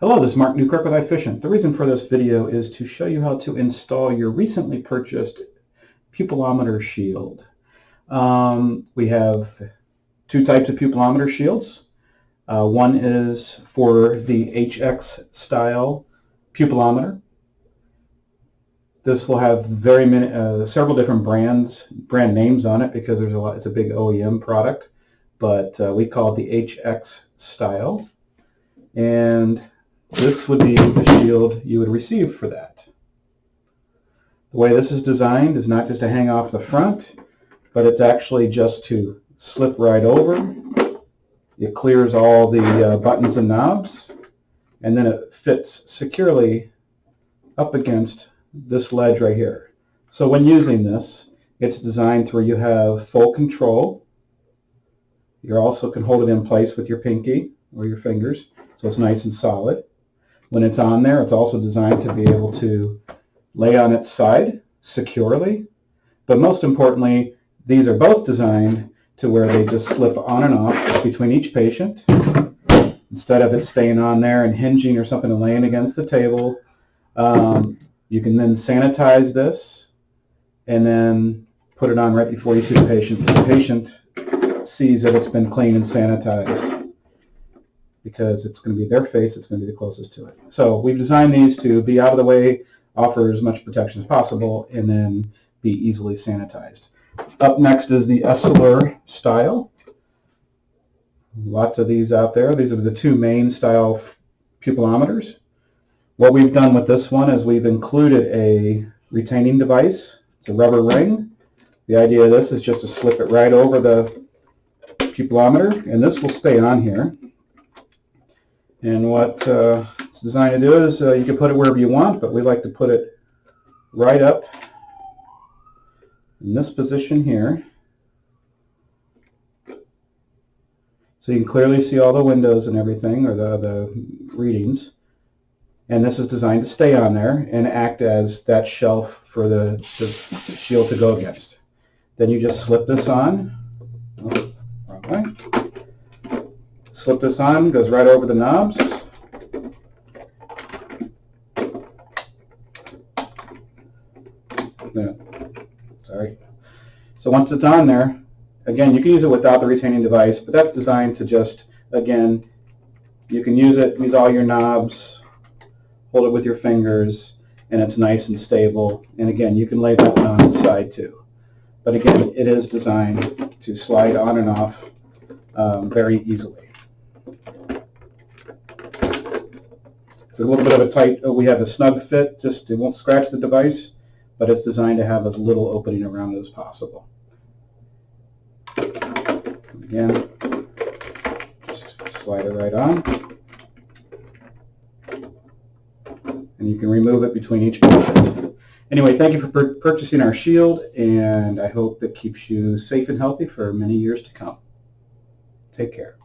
Hello, this is Mark Newkirk with iFishent. The reason for this video is to show you how to install your recently purchased pupilometer shield. We have two types of pupilometer shields. One is for the HX style pupilometer. This will have several different brand names on it because it's a big OEM product, but we call it the HX style. And this would be the shield you would receive for that. The way this is designed is not just to hang off the front, but it's actually just to slip right over. It clears all the buttons and knobs, and then it fits securely up against this ledge right here. So when using this, it's designed to where you have full control. You also can hold it in place with your pinky or your fingers, so it's nice and solid. When it's on there, it's also designed to be able to lay on its side securely. But most importantly, these are both designed to where they just slip on and off between each patient. Instead of it staying on there and hinging or something and laying against the table, you can then sanitize this and then put it on right before you see the patient. So the patient sees that it's been cleaned and sanitized, because it's going to be their face, it's going to be the closest to it. So we've designed these to be out of the way, offer as much protection as possible, and then be easily sanitized. Up next is the Essilor style. Lots of these out there. These are the two main style pupilometers. What we've done with this one is we've included a retaining device. It's a rubber ring. The idea of this is just to slip it right over the pupilometer, and this will stay on here. And what it's designed to do is you can put it wherever you want, but we like to put it right up in this position here. So you can clearly see all the windows and everything, or the readings. And this is designed to stay on there and act as that shelf for the shield to go against. Then you just slip this on. Oh, wrong way. Slip this on, goes right over the knobs. No, sorry. So once it's on there, again, you can use it without the retaining device, but that's designed to just, again, you can use all your knobs, hold it with your fingers, and it's nice and stable. And again, you can lay that one on its side too. But again, it is designed to slide on and off very easily. It's a little bit of a tight, we have a snug fit, it won't scratch the device, but it's designed to have as little opening around it as possible. Again, just slide it right on. And you can remove it between each patient. Anyway, thank you for purchasing our shield, and I hope it keeps you safe and healthy for many years to come. Take care.